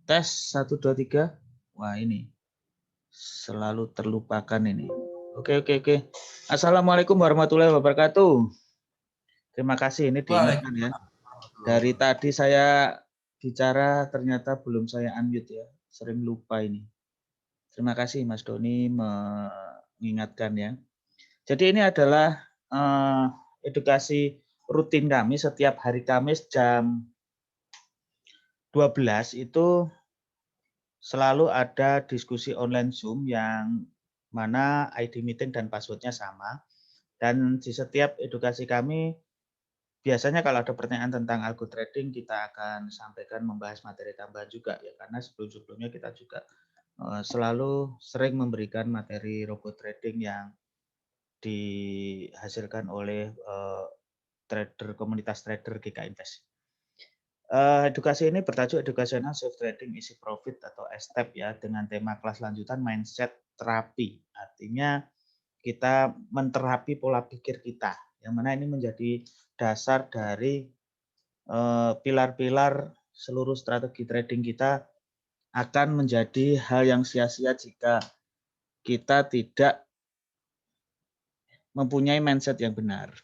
Tes 1, 2, 3. Wah ini selalu terlupakan ini. Oke. Assalamualaikum warahmatullahi wabarakatuh. Terima kasih ini diingatkan ya. Dari tadi saya bicara ternyata belum saya unmute ya. Sering lupa ini. Terima kasih Mas Doni mengingatkan ya. Jadi ini adalah edukasi rutin kami setiap hari Kamis jam 12 itu selalu ada diskusi online Zoom yang mana ID meeting dan password-nya sama. Dan di setiap edukasi kami, biasanya kalau ada pertanyaan tentang algo trading, kita akan sampaikan membahas materi tambahan juga ya. Karena sebelum-sebelumnya kita juga selalu sering memberikan materi robot trading yang dihasilkan oleh komunitas trader GK Invest. Edukasi ini bertajuk Educational Self Trading Easy Profit atau STEP ya, dengan tema kelas lanjutan mindset terapi. Artinya kita menterapi pola pikir kita, yang mana ini menjadi dasar dari pilar-pilar seluruh strategi trading kita akan menjadi hal yang sia-sia jika kita tidak mempunyai mindset yang benar.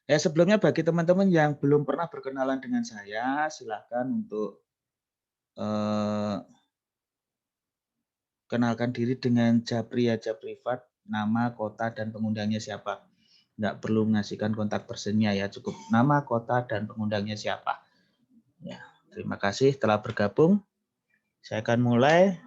Ya, sebelumnya bagi teman-teman yang belum pernah berkenalan dengan saya, silakan untuk kenalkan diri dengan Japri aja privat, nama, kota, dan pengundangnya siapa. Nggak perlu mengasihkan kontak personnya ya, cukup nama, kota, dan pengundangnya siapa. Ya, terima kasih telah bergabung. Saya akan mulai.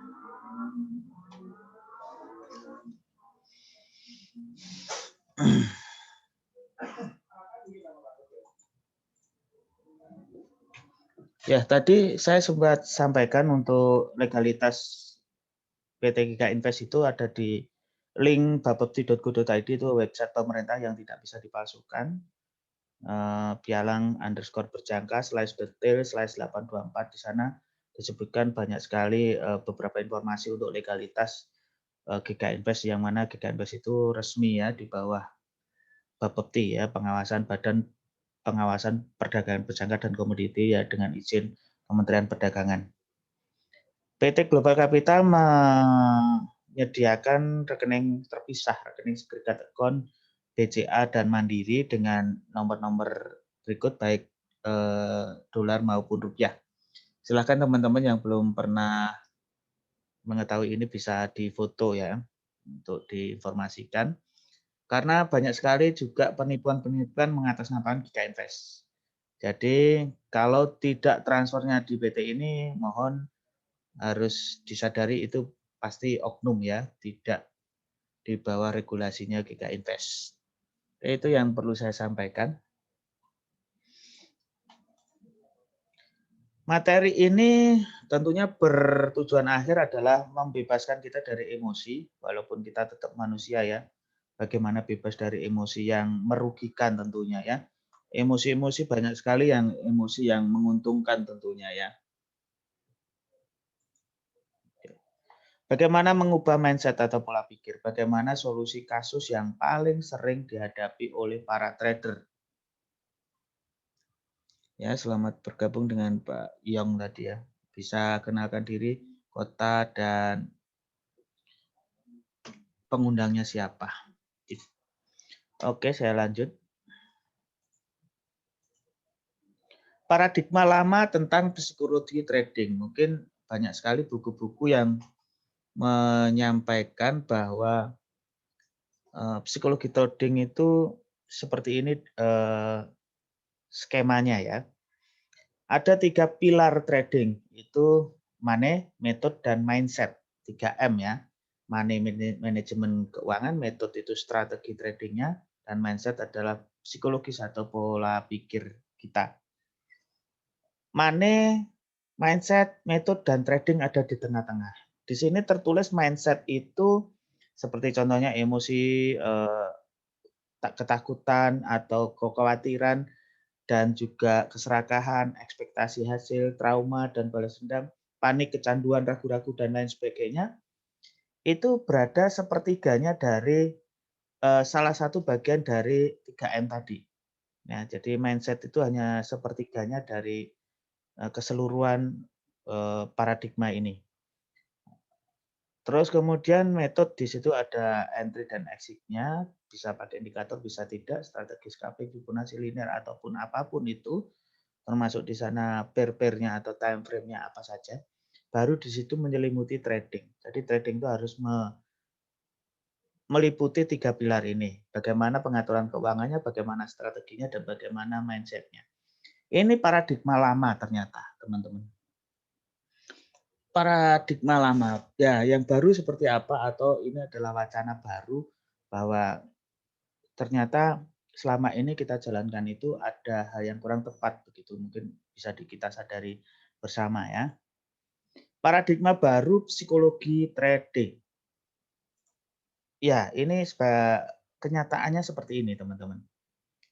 Ya, tadi saya sempat sampaikan untuk legalitas PT GK Invest itu ada di link bapepti.go.id, itu website pemerintah yang tidak bisa dipalsukan. Pialang _berjangka /detail /824 di sana disebutkan banyak sekali beberapa informasi untuk legalitas GK Invest, yang mana GK Invest itu resmi ya di bawah Bapepti ya, Badan Pengawasan Perdagangan Berjangka dan Komoditi ya, dengan izin Kementerian Perdagangan. PT Global Capital menyediakan rekening terpisah, rekening segregat account BCA dan Mandiri dengan nomor-nomor berikut baik dolar maupun rupiah. Silahkan teman-teman yang belum pernah mengetahui ini bisa difoto ya untuk diinformasikan. Karena banyak sekali juga penipuan-penipuan mengatasnamakan GK Invest. Jadi kalau tidak transfernya di PT ini, mohon harus disadari itu pasti oknum ya, tidak di bawah regulasinya GK Invest. Itu yang perlu saya sampaikan. Materi ini tentunya bertujuan akhir adalah membebaskan kita dari emosi, walaupun kita tetap manusia ya. Bagaimana bebas dari emosi yang merugikan tentunya ya. Emosi-emosi banyak sekali yang emosi yang menguntungkan tentunya ya. Bagaimana mengubah mindset atau pola pikir? Bagaimana solusi kasus yang paling sering dihadapi oleh para trader? Ya, selamat bergabung dengan Pak Yong tadi ya. Bisa kenalkan diri, kota, dan pengundangnya siapa. Oke, saya lanjut. Paradigma lama tentang psikologi trading. Mungkin banyak sekali buku-buku yang menyampaikan bahwa psikologi trading itu seperti ini skemanya ya. Ada 3 pilar trading, itu money, method, dan mindset. 3M ya. Money manajemen keuangan, metode itu strategi tradingnya, dan mindset adalah psikologis atau pola pikir kita. Money, mindset, metode, dan trading ada di tengah-tengah. Di sini tertulis mindset itu seperti contohnya emosi, ketakutan atau kekhawatiran, dan juga keserakahan, ekspektasi hasil, trauma, dan balas dendam, panik, kecanduan, ragu-ragu, dan lain sebagainya, itu berada sepertiganya dari salah satu bagian dari 3M tadi. Nah, jadi mindset itu hanya sepertiganya dari keseluruhan paradigma ini. Terus kemudian metode di situ ada entry dan exit-nya, bisa pakai indikator, bisa tidak, strategi scalping, Fibonacci linear ataupun apapun itu, termasuk di sana pair-pairnya atau time frame-nya apa saja. Baru di situ menyelimuti trading. Jadi trading itu harus meliputi 3 pilar ini. Bagaimana pengaturan keuangannya, bagaimana strateginya, dan bagaimana mindset-nya. Ini paradigma lama ternyata, teman-teman. Paradigma lama. Ya, yang baru seperti apa atau ini adalah wacana baru bahwa ternyata selama ini kita jalankan itu ada hal yang kurang tepat begitu. Mungkin bisa kita sadari bersama ya. Paradigma baru psikologi trading. Ya, ini kenyataannya seperti ini, teman-teman.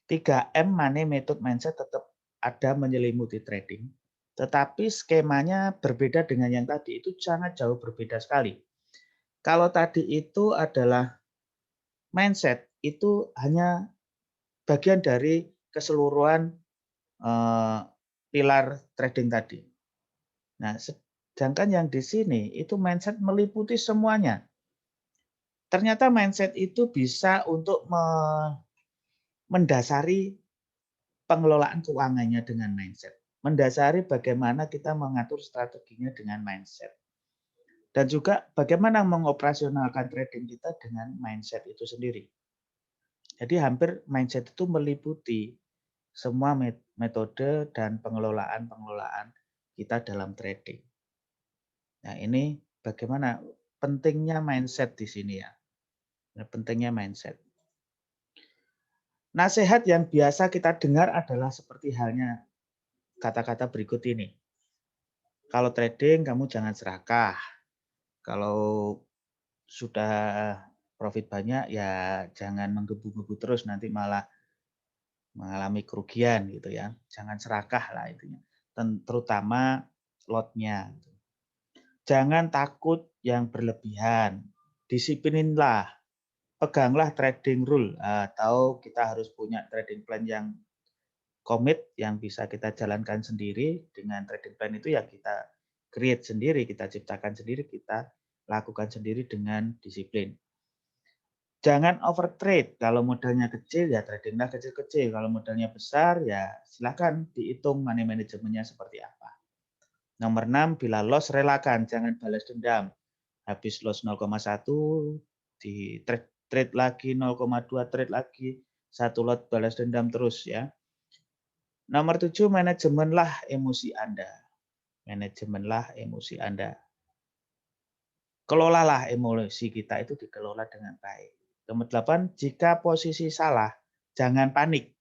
3M money method mindset tetap ada menyelimuti trading. Tetapi skemanya berbeda dengan yang tadi, itu sangat jauh berbeda sekali. Kalau tadi itu adalah mindset, itu hanya bagian dari keseluruhan pilar trading tadi. Nah, sedangkan yang di sini itu mindset meliputi semuanya. Ternyata mindset itu bisa untuk mendasari pengelolaan keuangannya dengan mindset. Mendasari bagaimana kita mengatur strateginya dengan mindset. Dan juga bagaimana mengoperasionalkan trading kita dengan mindset itu sendiri. Jadi hampir mindset itu meliputi semua metode dan pengelolaan kita dalam trading. Nah, ini bagaimana pentingnya mindset di sini ya. Pentingnya mindset. Nasihat yang biasa kita dengar adalah seperti halnya kata-kata berikut ini. Kalau trading kamu jangan serakah. Kalau sudah profit banyak ya jangan menggebu-gebu terus nanti malah mengalami kerugian gitu ya. Jangan serakah lah intinya. Terutama lotnya. Jangan takut yang berlebihan. Disiplininlah. Peganglah trading rule atau kita harus punya trading plan yang komit yang bisa kita jalankan sendiri. Dengan trading plan itu ya kita create sendiri, kita ciptakan sendiri, kita lakukan sendiri dengan disiplin. Jangan overtrade. Kalau modalnya kecil ya tradinglah kecil-kecil. Kalau modalnya besar ya silakan dihitung money manajemennya seperti apa. Nomor 6, bila loss relakan, jangan balas dendam. Habis loss 0,1 di trade lagi 0,2 trade lagi, satu lot balas dendam terus ya. Nomor 7, manajemenlah emosi Anda. Manajemenlah emosi Anda. Kelolalah emosi kita itu dikelola dengan baik. Nomor 8, jika posisi salah, jangan panik.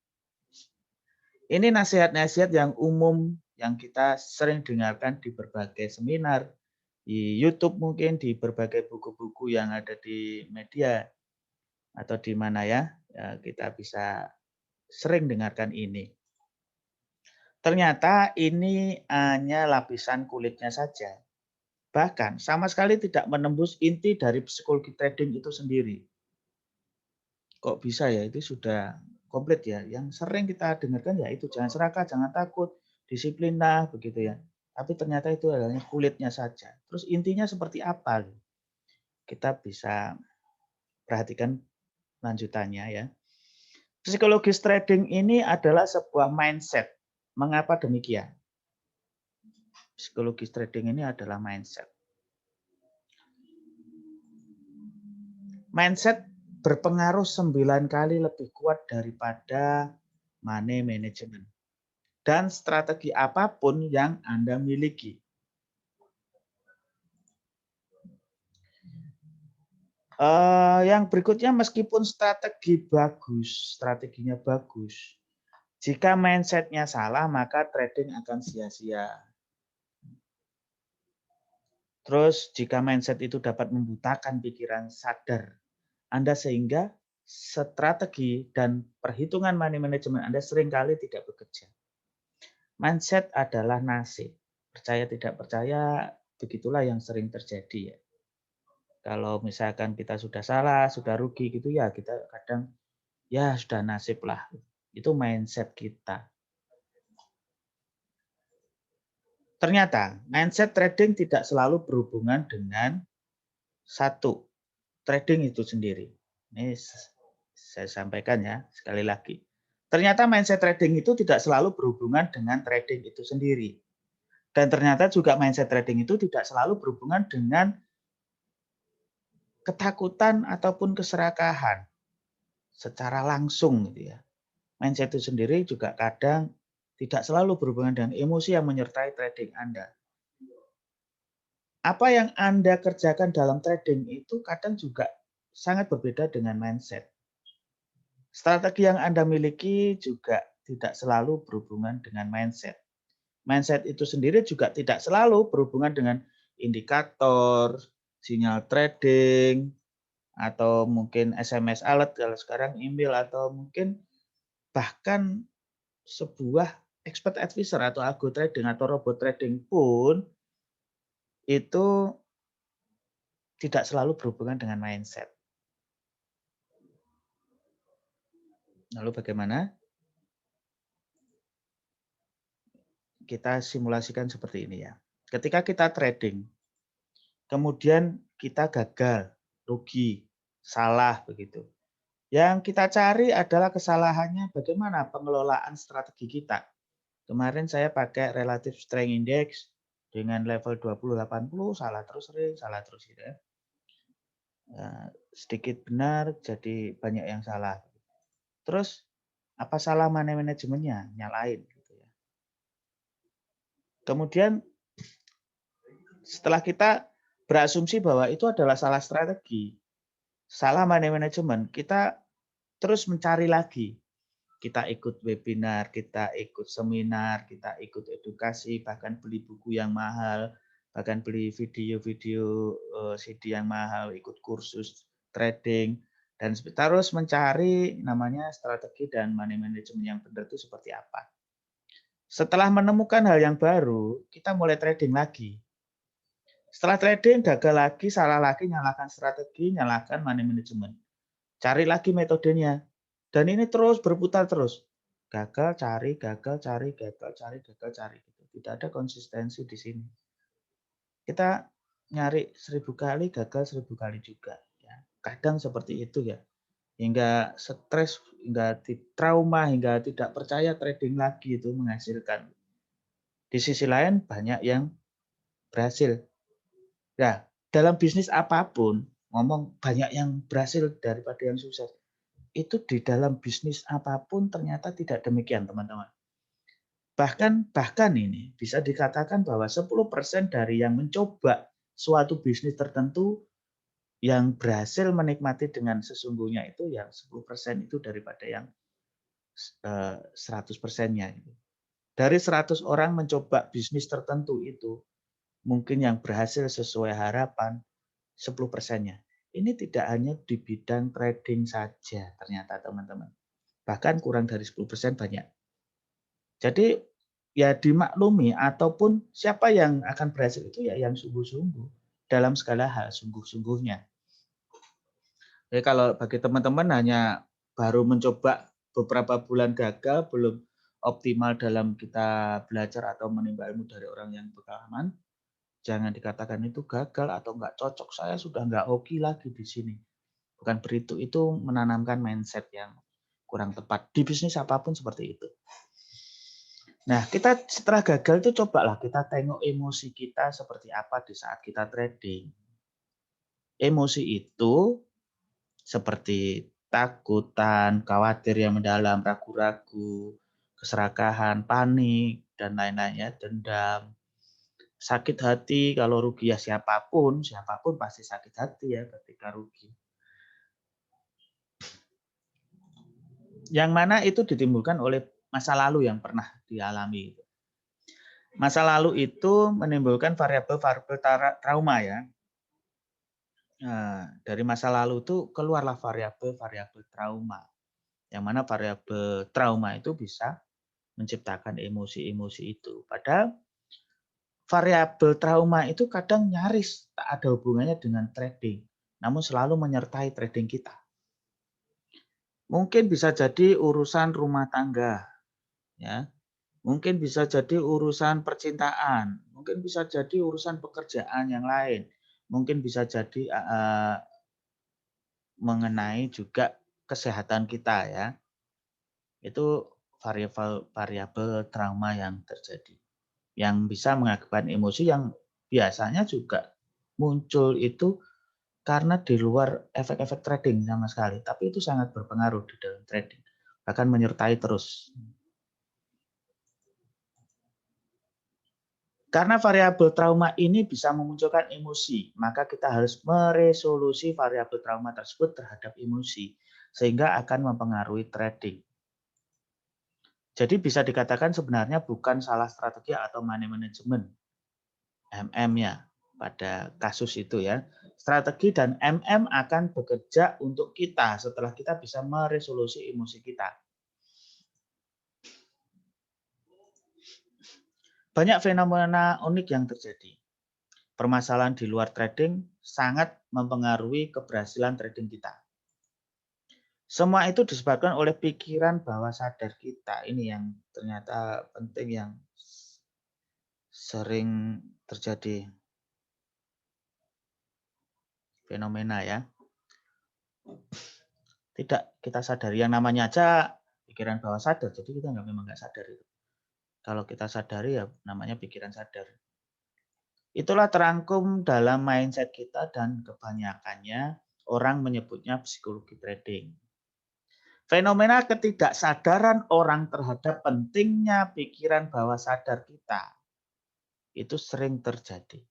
Ini nasihat-nasihat yang umum yang kita sering dengarkan di berbagai seminar, di YouTube mungkin, di berbagai buku-buku yang ada di media, atau di mana ya, kita bisa sering dengarkan ini. Ternyata ini hanya lapisan kulitnya saja. Bahkan sama sekali tidak menembus inti dari psikologi trading itu sendiri. Kok bisa ya? Itu sudah komplit ya. Yang sering kita dengarkan ya itu jangan serakah, jangan takut, disiplinlah begitu ya. Tapi ternyata itu adalah kulitnya saja. Terus intinya seperti apa? Kita bisa perhatikan lanjutannya ya. Psikologis trading ini adalah sebuah mindset. Mengapa demikian? Psikologis trading ini adalah mindset. Mindset berpengaruh 9 kali lebih kuat daripada money management. Dan strategi apapun yang Anda miliki. Yang berikutnya meskipun strateginya bagus, jika mindsetnya salah maka trading akan sia-sia. Terus jika mindset itu dapat membutakan pikiran sadar Anda sehingga strategi dan perhitungan money management Anda seringkali tidak bekerja. Mindset adalah nasib. Percaya tidak percaya, begitulah yang sering terjadi ya. Kalau misalkan kita sudah salah, sudah rugi gitu ya, kita kadang ya sudah nasib lah. Itu mindset kita. Ternyata mindset trading tidak selalu berhubungan dengan satu trading itu sendiri. Ini saya sampaikan ya sekali lagi. Ternyata mindset trading itu tidak selalu berhubungan dengan trading itu sendiri. Dan ternyata juga mindset trading itu tidak selalu berhubungan dengan ketakutan ataupun keserakahan secara langsung gitu ya. Mindset itu sendiri juga kadang tidak selalu berhubungan dengan emosi yang menyertai trading Anda. Apa yang Anda kerjakan dalam trading itu kadang juga sangat berbeda dengan mindset. Strategi yang Anda miliki juga tidak selalu berhubungan dengan mindset. Mindset itu sendiri juga tidak selalu berhubungan dengan indikator, sinyal trading, atau mungkin SMS alert kalau sekarang email, atau mungkin bahkan sebuah expert advisor atau algo trading atau robot trading pun itu tidak selalu berhubungan dengan mindset. Lalu bagaimana? Kita simulasikan seperti ini ya. Ketika kita trading, kemudian kita gagal, rugi, salah begitu. Yang kita cari adalah kesalahannya bagaimana pengelolaan strategi kita. Kemarin saya pakai relative strength index dengan level 20-80, salah terus sering, salah terus gitu ya. Sedikit benar jadi banyak yang salah. Terus apa salah manajemennya? Nyalain gitu ya. Kemudian setelah kita berasumsi bahwa itu adalah salah strategi, salah manajemen, kita terus mencari lagi. Kita ikut webinar, kita ikut seminar, kita ikut edukasi, bahkan beli buku yang mahal, bahkan beli video-video CD yang mahal, ikut kursus trading, dan terus mencari namanya strategi dan money management yang benar itu seperti apa. Setelah menemukan hal yang baru, kita mulai trading lagi. Setelah trading, gagal lagi, salah lagi, nyalakan strategi, nyalakan money management. Cari lagi metodenya. Dan ini terus berputar terus. Gagal, cari, gagal, cari, gagal, cari, gagal, cari. Tidak ada konsistensi di sini. Kita nyari 1000 kali, gagal 1000 kali juga. Ya. Kadang seperti itu ya. Hingga stres, hingga trauma, hingga tidak percaya trading lagi itu menghasilkan. Di sisi lain banyak yang berhasil. Nah, dalam bisnis apapun, ngomong banyak yang berhasil daripada yang sukses. Itu di dalam bisnis apapun ternyata tidak demikian, teman-teman. Bahkan ini bisa dikatakan bahwa 10% dari yang mencoba suatu bisnis tertentu yang berhasil menikmati dengan sesungguhnya itu yang 10% itu daripada yang 100%-nya. Dari 100 orang mencoba bisnis tertentu itu, mungkin yang berhasil sesuai harapan 10%-nya. Ini tidak hanya di bidang trading saja ternyata, teman-teman. Bahkan kurang dari 10% banyak. Jadi ya dimaklumi ataupun siapa yang akan berhasil itu ya yang sungguh-sungguh dalam segala hal, sungguh-sungguhnya. Jadi kalau bagi teman-teman hanya baru mencoba beberapa bulan gagal, belum optimal dalam kita belajar atau menimba ilmu dari orang yang berpengalaman, jangan dikatakan itu gagal atau nggak cocok. Saya sudah nggak oke lagi di sini. Bukan begitu, itu menanamkan mindset yang kurang tepat. Di bisnis apapun seperti itu. Nah, kita setelah gagal itu cobalah kita tengok emosi kita seperti apa di saat kita trading. Emosi itu seperti takutan, khawatir yang mendalam, ragu-ragu, keserakahan, panik, dan lain-lainnya, dendam, sakit hati kalau rugi ya siapapun pasti sakit hati ya ketika rugi. Yang mana itu ditimbulkan oleh masa lalu yang pernah dialami. Masa lalu itu menimbulkan variabel-variabel trauma ya. Nah, dari masa lalu itu keluarlah variabel-variabel trauma. Yang mana variabel trauma itu bisa menciptakan emosi-emosi itu. Padahal variabel trauma itu kadang nyaris tak ada hubungannya dengan trading, namun selalu menyertai trading kita. Mungkin bisa jadi urusan rumah tangga, ya. mungkin bisa jadi urusan percintaan, mungkin bisa jadi urusan pekerjaan yang lain, mungkin bisa jadi mengenai juga kesehatan kita ya. Itu variabel trauma yang terjadi. Yang bisa mengakibatkan emosi yang biasanya juga muncul itu karena di luar efek-efek trading sama sekali. Tapi itu sangat berpengaruh di dalam trading. Bahkan menyertai terus. Karena variabel trauma ini bisa memunculkan emosi, maka kita harus meresolusi variabel trauma tersebut terhadap emosi, sehingga akan mempengaruhi trading. Jadi bisa dikatakan sebenarnya bukan salah strategi atau money management, MM-nya pada kasus itu ya. Strategi dan MM akan bekerja untuk kita setelah kita bisa meresolusi emosi kita. Banyak fenomena unik yang terjadi. Permasalahan di luar trading sangat mempengaruhi keberhasilan trading kita. Semua itu disebabkan oleh pikiran bawah sadar kita. Ini yang ternyata penting, yang sering terjadi fenomena ya. Tidak kita sadari, yang namanya aja pikiran bawah sadar, jadi kita memang nggak sadar itu. Kalau kita sadari ya namanya pikiran sadar. Itulah terangkum dalam mindset kita dan kebanyakannya orang menyebutnya psikologi trading. Fenomena ketidaksadaran orang terhadap pentingnya pikiran bawah sadar kita itu sering terjadi.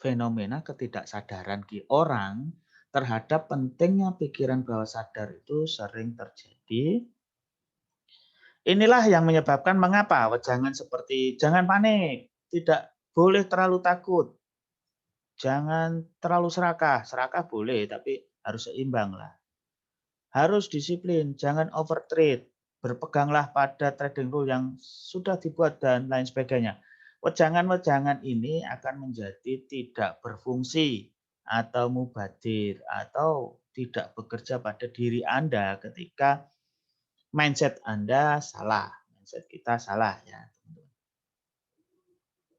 Fenomena ketidaksadaran orang terhadap pentingnya pikiran bawah sadar itu sering terjadi. Inilah yang menyebabkan mengapa wejangan seperti jangan panik, tidak boleh terlalu takut, jangan terlalu serakah. Serakah boleh, tapi harus seimbang lah. Harus disiplin, jangan overtrade, berpeganglah pada trading rule yang sudah dibuat dan lain sebagainya. Wejangan-wejangan ini akan menjadi tidak berfungsi atau mubadir atau tidak bekerja pada diri Anda ketika mindset Anda salah, mindset kita salah ya.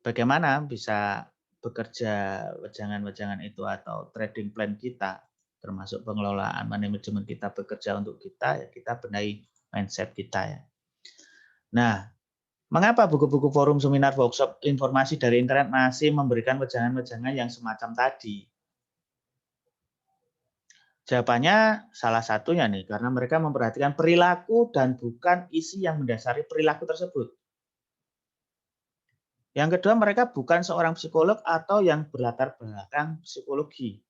Bagaimana bisa bekerja wejangan-wejangan itu atau trading plan kita, termasuk pengelolaan manajemen kita bekerja untuk kita, ya kita benahi mindset kita ya. Nah, mengapa buku-buku forum, seminar, workshop, informasi dari internet masih memberikan wejangan-wejangan yang semacam tadi? Jawabannya salah satunya nih, karena mereka memperhatikan perilaku dan bukan isi yang mendasari perilaku tersebut. Yang kedua, mereka bukan seorang psikolog atau yang berlatar belakang psikologi.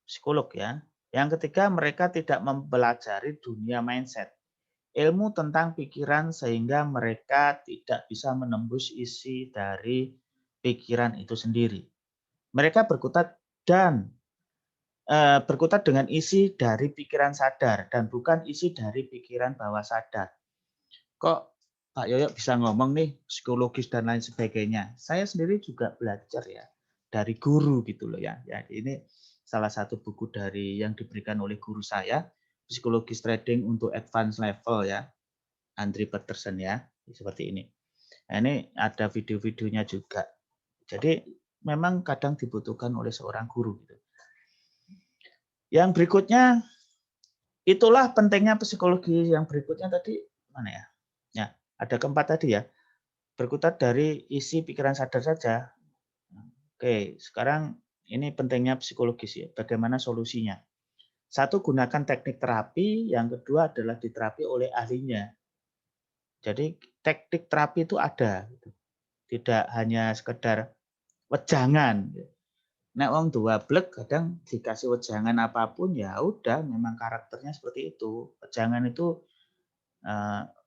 Psikolog ya. Yang ketiga, mereka tidak mempelajari dunia mindset, ilmu tentang pikiran, sehingga mereka tidak bisa menembus isi dari pikiran itu sendiri. Mereka berkutat dengan isi dari pikiran sadar dan bukan isi dari pikiran bawah sadar. Kok Pak Yoyo bisa ngomong nih psikologis dan lain sebagainya. Saya sendiri juga belajar ya dari guru gitu loh ya. Ya ini salah satu buku dari yang diberikan oleh guru saya, Psikologis Trading untuk Advanced Level ya, Andrew Peterson ya, seperti ini. Nah, ini ada video-videonya juga. Jadi memang kadang dibutuhkan oleh seorang guru gitu. Yang berikutnya, itulah pentingnya psikologi. Yang berikutnya tadi mana ya? Ya, ada keempat tadi ya. Berkutat dari isi pikiran sadar saja. Oke, sekarang ini pentingnya psikologis ya. Bagaimana solusinya? Satu, gunakan teknik terapi. Yang kedua adalah diterapi oleh ahlinya. Jadi teknik terapi itu ada. Tidak hanya sekedar wejangan. Nek wong dua blek kadang dikasih wejangan apapun ya udah memang karakternya seperti itu. Wejangan itu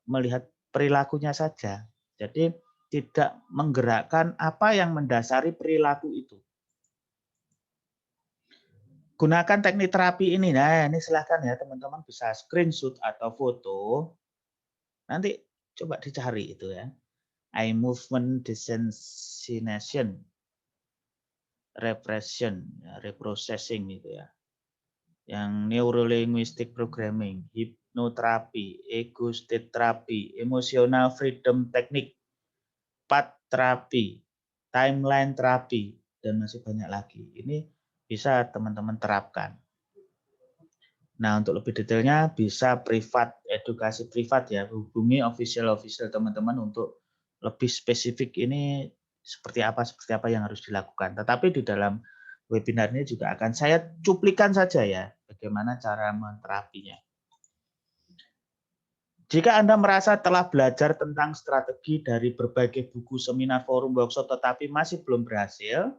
melihat perilakunya saja. Jadi tidak menggerakkan apa yang mendasari perilaku itu. Gunakan teknik terapi ini. Nah, ini silahkan ya teman-teman bisa screenshot atau foto. Nanti coba dicari itu ya. Eye movement desensitization, repression, reprocessing gitu ya. yang neurolinguistic programming, hipnoterapi, ego state therapy, emotional freedom technique, path therapy, timeline therapy, dan masih banyak lagi. Ini bisa teman-teman terapkan. Nah, untuk lebih detailnya bisa privat, edukasi privat ya, hubungi official teman-teman untuk lebih spesifik ini seperti apa yang harus dilakukan. Tetapi di dalam webinar ini juga akan saya cuplikan saja ya, bagaimana cara menterapinya. Jika Anda merasa telah belajar tentang strategi dari berbagai buku, seminar, forum, workshop, tetapi masih belum berhasil,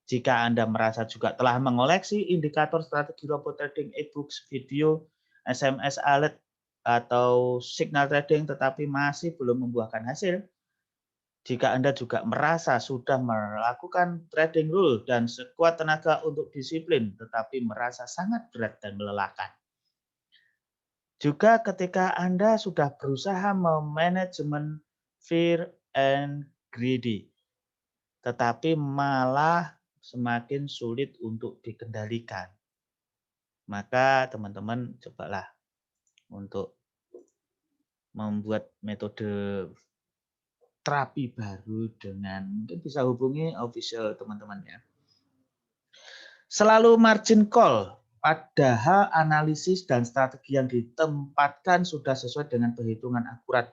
jika Anda merasa juga telah mengoleksi indikator strategi robot trading, e-books, video, SMS alert, atau signal trading tetapi masih belum membuahkan hasil, jika Anda juga merasa sudah melakukan trading rule dan sekuat tenaga untuk disiplin tetapi merasa sangat berat dan melelahkan, juga ketika Anda sudah berusaha memanajemen fear and greedy, tetapi malah semakin sulit untuk dikendalikan. Maka teman-teman cobalah untuk membuat metode terapi baru dengan mungkin bisa hubungi official teman-teman ya. Selalu margin call, padahal analisis dan strategi yang ditempatkan sudah sesuai dengan perhitungan akurat.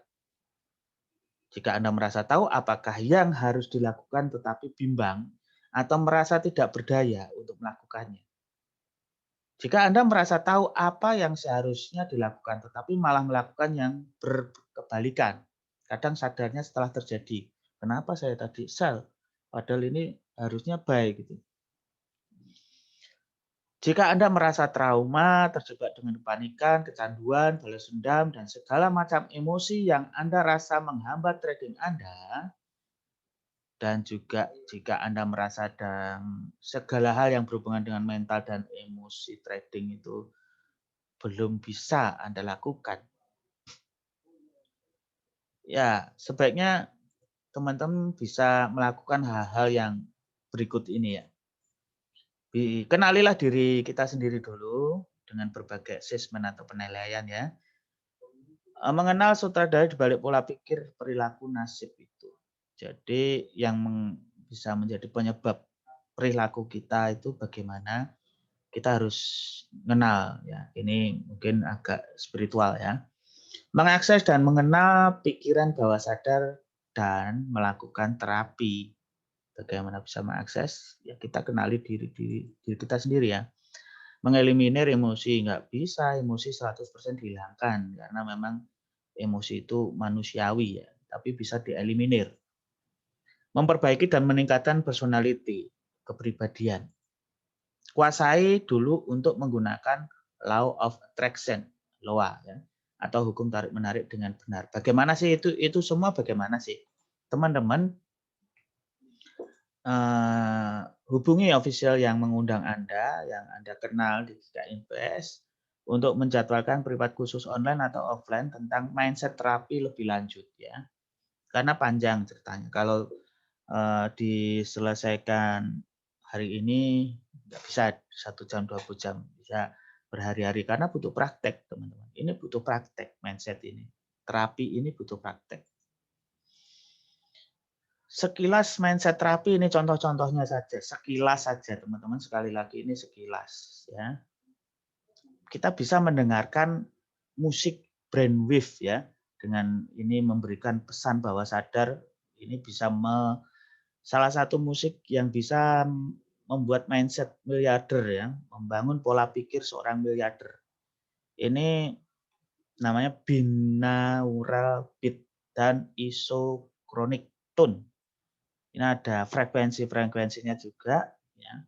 Jika Anda merasa tahu apakah yang harus dilakukan tetapi bimbang atau merasa tidak berdaya untuk melakukannya. Jika Anda merasa tahu apa yang seharusnya dilakukan tetapi malah melakukan yang berkebalikan. Kadang sadarnya setelah terjadi. Kenapa saya tadi sell? Padahal ini harusnya buy gitu. Jika Anda merasa trauma, terjebak dengan kepanikan, kecanduan, balas dendam, dan segala macam emosi yang Anda rasa menghambat trading Anda, dan juga jika Anda merasa dan segala hal yang berhubungan dengan mental dan emosi trading itu belum bisa Anda lakukan, ya sebaiknya teman-teman bisa melakukan hal-hal yang berikut ini ya. Kenalilah diri kita sendiri dulu dengan berbagai assessment atau penilaian ya. Mengenal sutradara di balik pola pikir, perilaku, nasib itu. Jadi yang bisa menjadi penyebab perilaku kita itu bagaimana, kita harus mengenal ya. Ini mungkin agak spiritual ya. Mengakses dan mengenal pikiran bawah sadar dan melakukan terapi. Bagaimana bisa mengakses? Ya kita kenali diri kita sendiri ya. Mengeliminir emosi, nggak bisa emosi 100% dihilangkan karena memang emosi itu manusiawi ya, tapi bisa dieliminir. Memperbaiki dan meningkatkan personality, kepribadian. Kuasai dulu untuk menggunakan law of attraction, LOA ya, atau hukum tarik menarik dengan benar. Bagaimana sih itu semua bagaimana sih? Teman-teman hubungi official yang mengundang Anda, yang Anda kenal di GK Invest untuk menjadwalkan privat khusus online atau offline tentang mindset terapi lebih lanjut ya. Karena panjang ceritanya. Kalau diselesaikan hari ini nggak bisa 1 jam 20 jam, bisa berhari-hari karena butuh praktek teman-teman. Ini butuh praktek mindset ini. Terapi ini butuh praktek. Sekilas mindset terapi ini contoh-contohnya saja, sekilas saja teman-teman, sekali lagi ini sekilas ya. Kita bisa mendengarkan musik brainwave ya, dengan ini memberikan pesan bawah sadar, ini bisa salah satu musik yang bisa membuat mindset miliarder ya, membangun pola pikir seorang miliarder. Ini namanya binaural beat dan isochronic tone. Ini ada frekuensinya juga. Ya.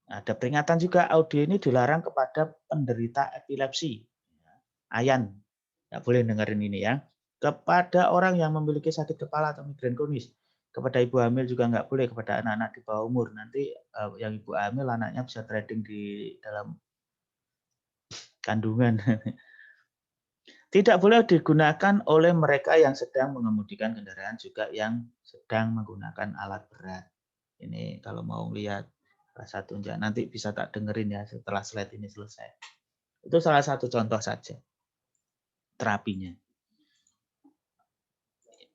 Ada peringatan juga, audio ini dilarang kepada penderita epilepsi. Ayan, nggak boleh dengerin ini ya. Kepada orang yang memiliki sakit kepala atau migrain kronis. Kepada ibu hamil juga nggak boleh, kepada anak-anak di bawah umur. Nanti yang ibu hamil anaknya bisa trading di dalam kandungan. Tidak boleh digunakan oleh mereka yang sedang mengemudikan kendaraan, juga yang sedang menggunakan alat berat. Ini kalau mau lihat Salah satunya nanti bisa tak dengerin ya setelah slide ini selesai. Itu salah satu contoh saja terapinya.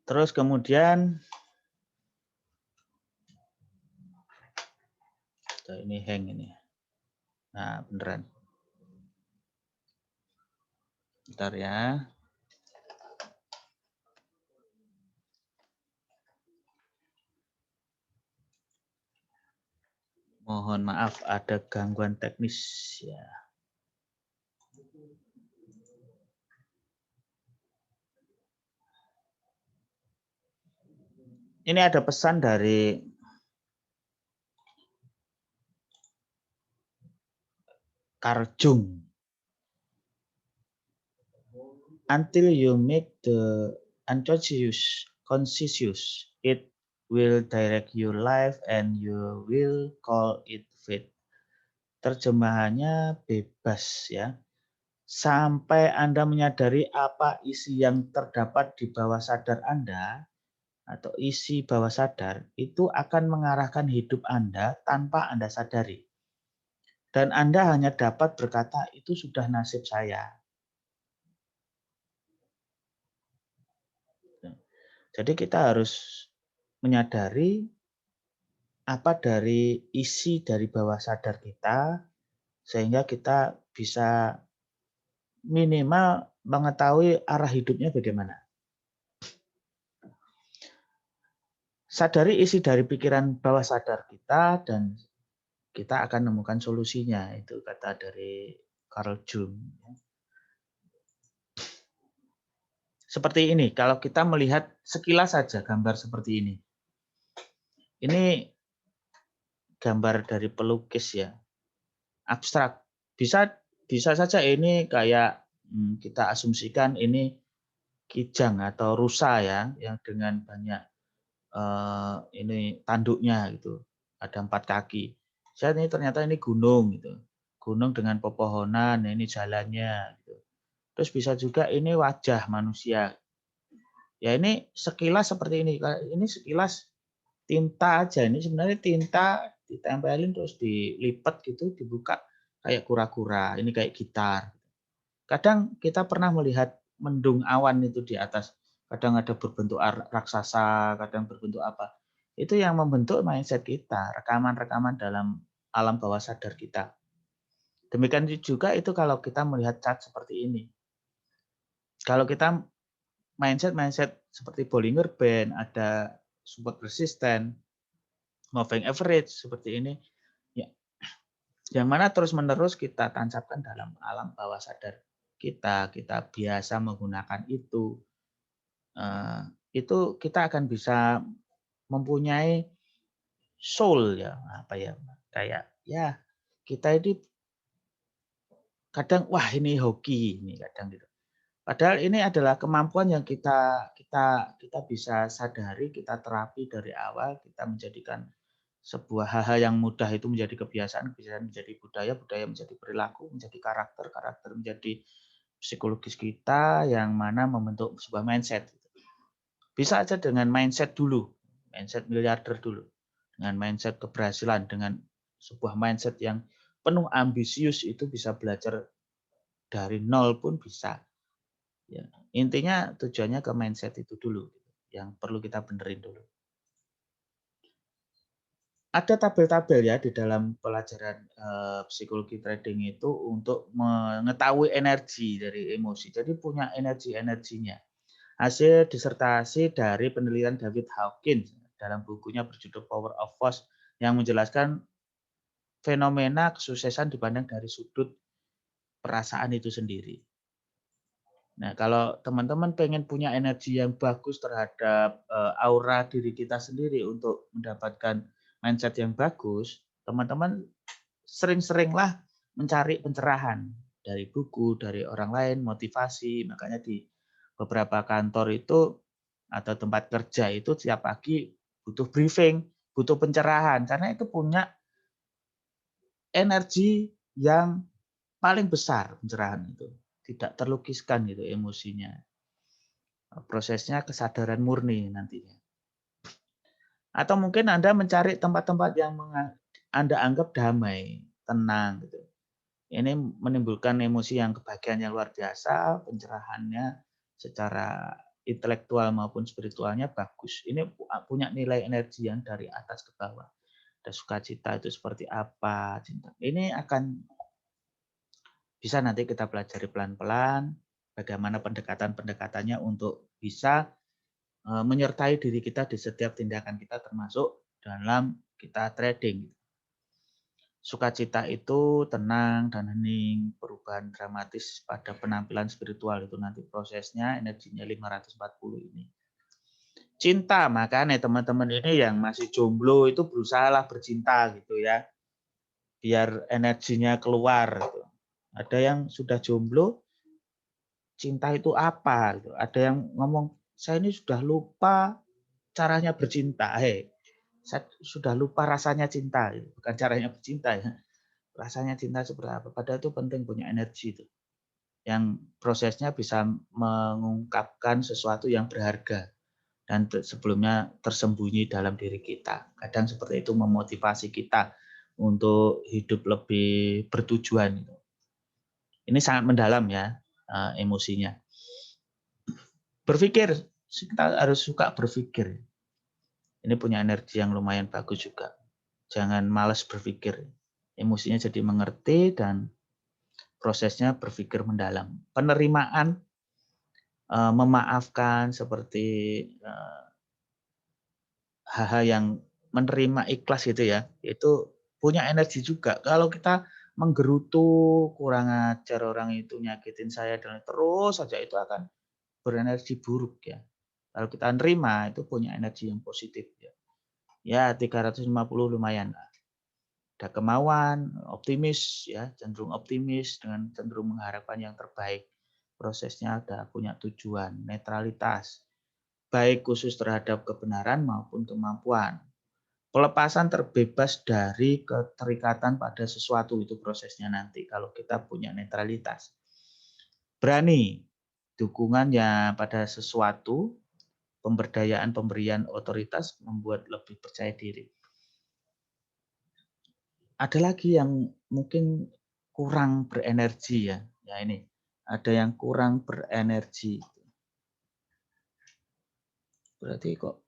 Terus kemudian ini hang ini. Nah, beneran. Bentar ya. Mohon maaf ada gangguan teknis ya. Ini ada pesan dari Carl Jung. Until you make the conscious, it will direct your life and you will call it fate. Terjemahannya bebas ya. Sampai Anda menyadari apa isi yang terdapat di bawah sadar Anda atau isi bawah sadar itu akan mengarahkan hidup Anda tanpa Anda sadari. Dan Anda hanya dapat berkata itu sudah nasib saya. Jadi kita harus menyadari apa dari isi dari bawah sadar kita sehingga kita bisa minimal mengetahui arah hidupnya bagaimana. Sadari isi dari pikiran bawah sadar kita dan kita akan menemukan solusinya. Itu kata dari Carl Jung. Seperti ini, kalau kita melihat sekilas saja gambar seperti ini. Ini gambar dari pelukis ya, abstrak. Bisa saja ini kayak kita asumsikan ini kijang atau rusa ya, yang dengan banyak ini tanduknya gitu, ada 4 kaki. Saya ini ternyata ini gunung gitu, gunung dengan pepohonan, ini jalannya gitu. Terus bisa juga ini wajah manusia. Ya ini sekilas seperti ini sekilas tinta aja, ini sebenarnya tinta ditempelin terus dilipat gitu, dibuka kayak kura-kura, ini kayak gitar. Kadang kita pernah melihat mendung awan itu di atas, kadang ada berbentuk raksasa, kadang berbentuk apa. Itu yang membentuk mindset kita, rekaman-rekaman dalam alam bawah sadar kita. Demikian juga itu kalau kita melihat cat seperti ini. Kalau kita mindset seperti Bollinger Band, ada support resistant, moving average seperti ini, ya, yang mana terus-menerus kita tancapkan dalam alam bawah sadar kita biasa menggunakan itu kita akan bisa mempunyai soul ya, apa ya, kayak ya kita ini kadang wah ini hoki ini kadang gitu. Padahal ini adalah kemampuan yang kita bisa sadari, kita terapi dari awal, kita menjadikan sebuah hal-hal yang mudah itu menjadi kebiasaan, kebiasaan menjadi budaya, budaya menjadi perilaku, menjadi karakter, karakter menjadi psikologis kita yang mana membentuk sebuah mindset. Bisa aja dengan mindset dulu, mindset miliarder dulu, dengan mindset keberhasilan, dengan sebuah mindset yang penuh ambisius itu bisa belajar dari nol pun bisa. Ya, intinya tujuannya ke mindset itu dulu yang perlu kita benerin dulu. Ada tabel-tabel ya di dalam pelajaran psikologi trading itu untuk mengetahui energi dari emosi. Jadi punya energi-energinya. Hasil disertasi dari penelitian David Hawkins dalam bukunya berjudul Power of Force yang menjelaskan fenomena kesuksesan dipandang dari sudut perasaan itu sendiri. Nah, kalau teman-teman pengen punya energi yang bagus terhadap aura diri kita sendiri untuk mendapatkan mindset yang bagus, teman-teman sering-seringlah mencari pencerahan dari buku, dari orang lain, motivasi. Makanya di beberapa kantor itu atau tempat kerja itu tiap pagi butuh briefing, butuh pencerahan karena itu punya energi yang paling besar pencerahan itu. Tidak terlukiskan gitu emosinya. Prosesnya kesadaran murni nantinya. Atau mungkin Anda mencari tempat-tempat yang Anda anggap damai, tenang gitu. Ini menimbulkan emosi yang kebahagiaan yang luar biasa, pencerahannya secara intelektual maupun spiritualnya bagus. Ini punya nilai energi yang dari atas ke bawah. Ada sukacita itu seperti apa, cinta. Ini akan bisa nanti kita pelajari pelan-pelan bagaimana pendekatan-pendekatannya untuk bisa menyertai diri kita di setiap tindakan kita termasuk dalam kita trading. Sukacita itu tenang dan hening, perubahan dramatis pada penampilan spiritual itu nanti prosesnya energinya 540 ini. Cinta, makanya teman-teman ini yang masih jomblo itu berusahalah bercinta gitu ya. Biar energinya keluar gitu. Ada yang sudah jomblo, cinta itu apa gitu. Ada yang ngomong, saya ini sudah lupa caranya bercinta. Saya sudah lupa rasanya cinta, bukan caranya bercinta ya. Rasanya cinta seperti apa. Padahal itu penting punya energi itu. Yang prosesnya bisa mengungkapkan sesuatu yang berharga dan sebelumnya tersembunyi dalam diri kita. Kadang seperti itu memotivasi kita untuk hidup lebih bertujuan. Ini sangat mendalam ya emosinya. Berpikir, kita harus suka berpikir. Ini punya energi yang lumayan bagus juga. Jangan malas berpikir. Emosinya jadi mengerti dan prosesnya berpikir mendalam. Penerimaan, memaafkan seperti hal-hal yang menerima ikhlas gitu ya, itu punya energi juga. Kalau kita menggerutu, kurang ajar orang itu nyakitin saya dan terus saja itu akan berenergi buruk ya. Kalau kita nerima itu punya energi yang positif ya. Ya 350 lumayan lah. Ada kemauan, optimis ya, cenderung optimis dengan cenderung mengharapkan yang terbaik. Prosesnya ada punya tujuan, netralitas, baik khusus terhadap kebenaran maupun kemampuan. Pelepasan terbebas dari keterikatan pada sesuatu itu prosesnya nanti kalau kita punya netralitas. Berani, dukungannya pada sesuatu, pemberdayaan pemberian otoritas membuat lebih percaya diri. Ada lagi yang mungkin kurang berenergi ya. Ya ini, ada yang kurang berenergi. Berarti kok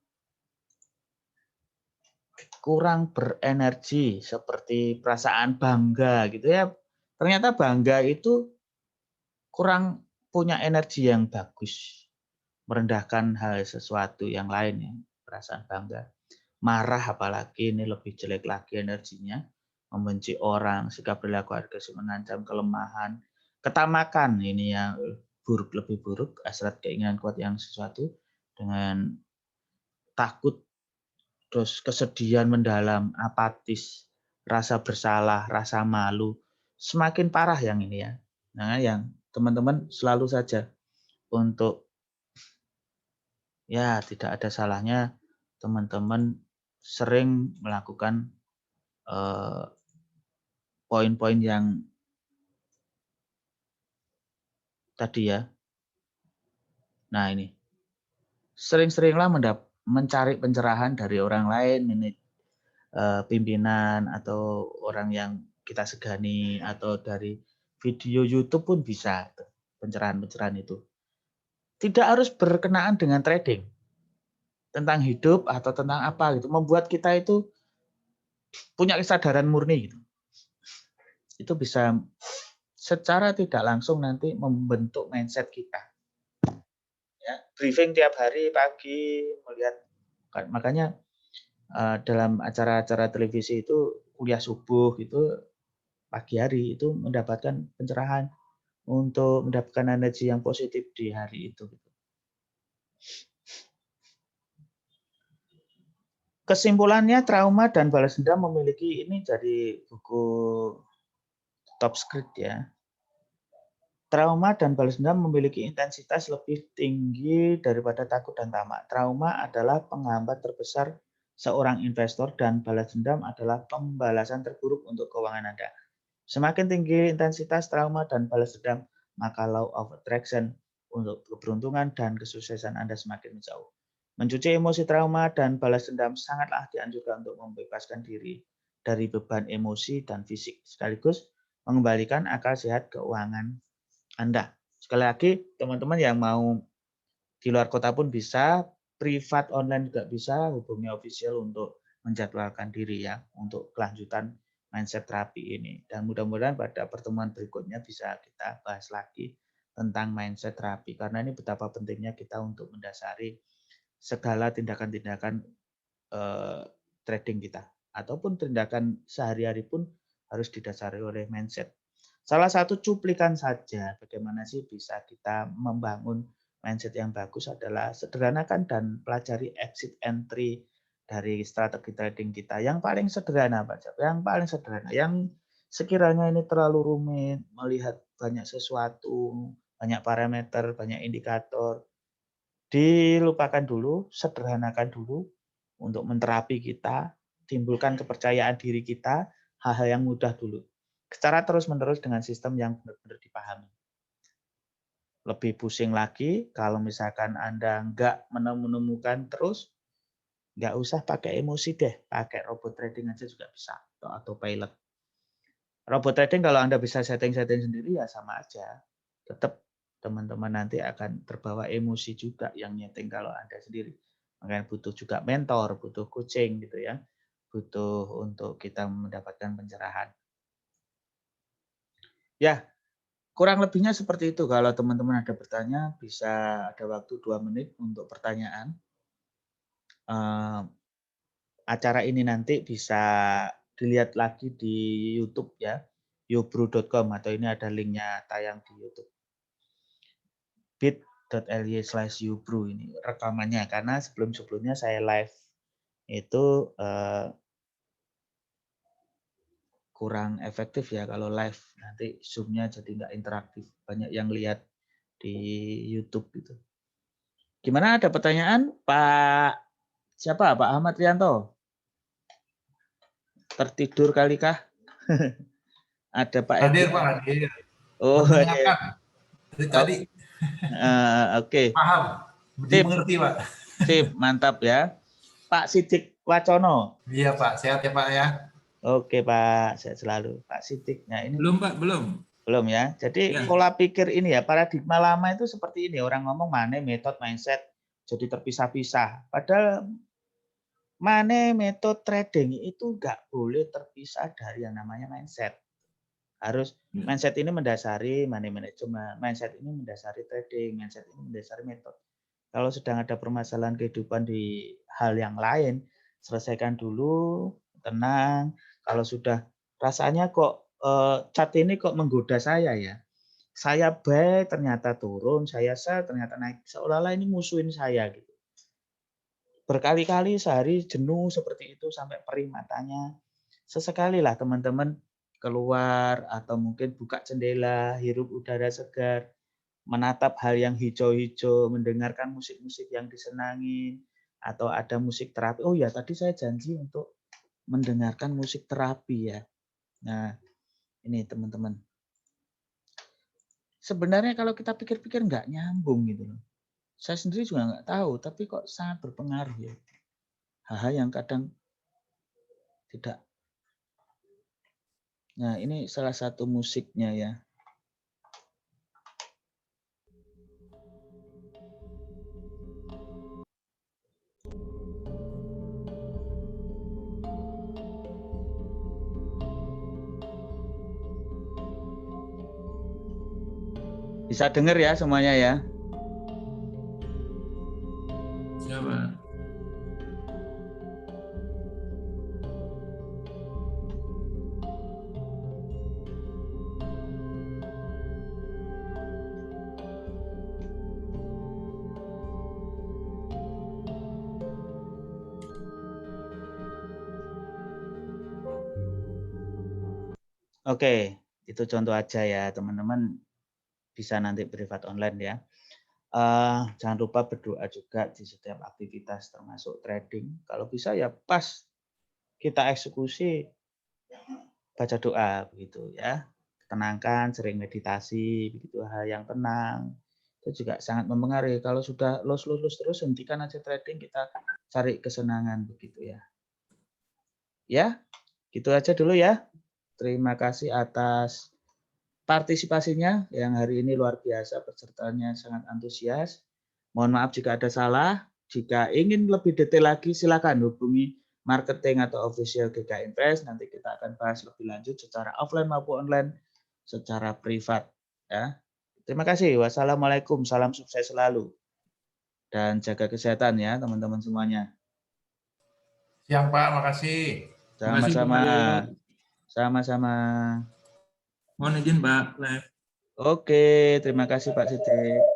kurang berenergi seperti perasaan bangga gitu ya. Ternyata bangga itu kurang punya energi yang bagus. Merendahkan hal sesuatu yang lain ya, perasaan bangga. Marah apalagi ini lebih jelek lagi energinya. Membenci orang, sikap perilaku agresif mengancam kelemahan. Ketamakan ini yang buruk lebih buruk, hasrat keinginan kuat yang sesuatu dengan takut, terus kesedihan mendalam, apatis, rasa bersalah, rasa malu, semakin parah yang ini ya. Nah, yang teman-teman selalu saja untuk ya tidak ada salahnya teman-teman sering melakukan poin-poin yang tadi ya. Nah ini, sering-seringlah mencari pencerahan dari orang lain, ini pimpinan atau orang yang kita segani atau dari video YouTube pun bisa pencerahan-pencerahan itu. Tidak harus berkenaan dengan trading tentang hidup atau tentang apa gitu, membuat kita itu punya kesadaran murni gitu. Itu bisa secara tidak langsung nanti membentuk mindset kita. Ya, briefing tiap hari pagi melihat, makanya dalam acara-acara televisi itu kuliah subuh itu pagi hari itu mendapatkan pencerahan untuk mendapatkan energi yang positif di hari itu. Kesimpulannya trauma dan balas dendam memiliki ini jadi buku top script ya. Trauma dan balas dendam memiliki intensitas lebih tinggi daripada takut dan tamak. Trauma adalah penghambat terbesar seorang investor dan balas dendam adalah pembalasan terburuk untuk keuangan Anda. Semakin tinggi intensitas trauma dan balas dendam, maka law of attraction untuk keberuntungan dan kesuksesan Anda semakin menjauh. Mencuci emosi trauma dan balas dendam sangatlah dianjurkan untuk membebaskan diri dari beban emosi dan fisik, sekaligus mengembalikan akal sehat keuangan Anda. Sekali lagi, teman-teman yang mau di luar kota pun bisa, privat online juga bisa, hubungi official untuk menjadwalkan diri ya, untuk kelanjutan mindset terapi ini. Dan mudah-mudahan pada pertemuan berikutnya bisa kita bahas lagi tentang mindset terapi, karena ini betapa pentingnya kita untuk mendasari segala tindakan-tindakan trading kita. Ataupun tindakan sehari-hari pun harus didasari oleh mindset. Salah satu cuplikan saja bagaimana sih bisa kita membangun mindset yang bagus adalah sederhanakan dan pelajari exit entry dari strategi trading kita. Yang paling sederhana, Pak Jab, yang paling sederhana. Yang sekiranya ini terlalu rumit, melihat banyak sesuatu, banyak parameter, banyak indikator, dilupakan dulu, sederhanakan dulu untuk menterapi kita, timbulkan kepercayaan diri kita, hal-hal yang mudah dulu. Secara terus-menerus dengan sistem yang benar-benar dipahami. Lebih pusing lagi, kalau misalkan Anda nggak menemukan terus, nggak usah pakai emosi deh, pakai robot trading aja juga bisa, atau pilot. Robot trading kalau Anda bisa setting-setting sendiri ya sama aja. Tetap teman-teman nanti akan terbawa emosi juga yang nyeting kalau Anda sendiri. Makanya butuh juga mentor, butuh coaching gitu ya. Butuh untuk kita mendapatkan pencerahan. Ya, kurang lebihnya seperti itu. Kalau teman-teman ada bertanya, bisa ada waktu 2 menit untuk pertanyaan. Acara ini nanti bisa dilihat lagi di YouTube ya, yobro.com, atau ini ada linknya tayang di YouTube. bit.ly/yobro ini rekamannya, karena sebelum-sebelumnya saya live itu kurang efektif ya kalau live, nanti zoom-nya jadi nggak interaktif, banyak yang lihat di YouTube gitu. Gimana, ada pertanyaan Pak siapa? Pak Ahmad Rianto? Tertidur kali kah? Ada Pak Hadir Edi. Pak, hadir. Oh, Mendengarkan dari oh, tadi. oke. Paham, Sip, dimengerti Pak. sip, mantap ya. Pak Sidik Wacono. Iya Pak, sehat ya Pak ya. Oke Pak, saya selalu Pak Sidik. Nah ini Belum Pak, belum. belum ya. Jadi Ya. pola pikir ini ya, paradigma lama itu seperti ini. Orang ngomong money, method, mindset jadi terpisah-pisah. Padahal money, method, trading itu nggak boleh terpisah dari yang namanya mindset. Harus mindset ini mendasari money management, mindset ini mendasari trading, mindset ini mendasari metode. Kalau sedang ada permasalahan kehidupan di hal yang lain, selesaikan dulu, tenang. Kalau sudah rasanya kok cat ini kok menggoda saya ya. Saya buy ternyata turun, saya sell ternyata naik. Seolah-olah ini musuhin saya gitu. Berkali-kali sehari jenuh seperti itu sampai perih matanya. Sesekali lah teman-teman keluar atau mungkin buka jendela, hirup udara segar, menatap hal yang hijau-hijau, mendengarkan musik-musik yang disenangin, atau ada musik terapi. Oh ya, tadi saya janji untuk mendengarkan musik terapi ya. Nah, ini teman-teman. Sebenarnya kalau kita pikir-pikir nggak nyambung gitu loh. Saya sendiri juga nggak tahu, tapi kok sangat berpengaruh ya. Hal-hal yang kadang tidak. Nah, ini salah satu musiknya ya. Bisa dengar ya semuanya ya? Siapa? Oke, itu contoh aja ya teman-teman, bisa nanti privat online ya. Jangan lupa berdoa juga di setiap aktivitas termasuk trading. Kalau bisa ya pas kita eksekusi baca doa begitu ya. Tenangkan, sering meditasi, begitu hal yang tenang. Itu juga sangat mempengaruhi. Kalau sudah los terus, hentikan aja trading, kita cari kesenangan begitu ya. Ya, Gitu aja dulu ya. Terima kasih atas partisipasinya yang hari ini luar biasa, pesertanya sangat antusias. Mohon maaf jika ada salah. Jika ingin lebih detail lagi silakan hubungi marketing atau official GK Invest. Nanti kita akan bahas lebih lanjut secara offline maupun online secara privat ya. Terima kasih. Wassalamualaikum. Salam sukses selalu. Dan jaga kesehatan ya teman-teman semuanya. Siang Pak, makasih. Terima kasih, Pak Sama-sama. Mario. Sama-sama. Mohon izin, Pak. Live. Oke, terima kasih Pak Sidik.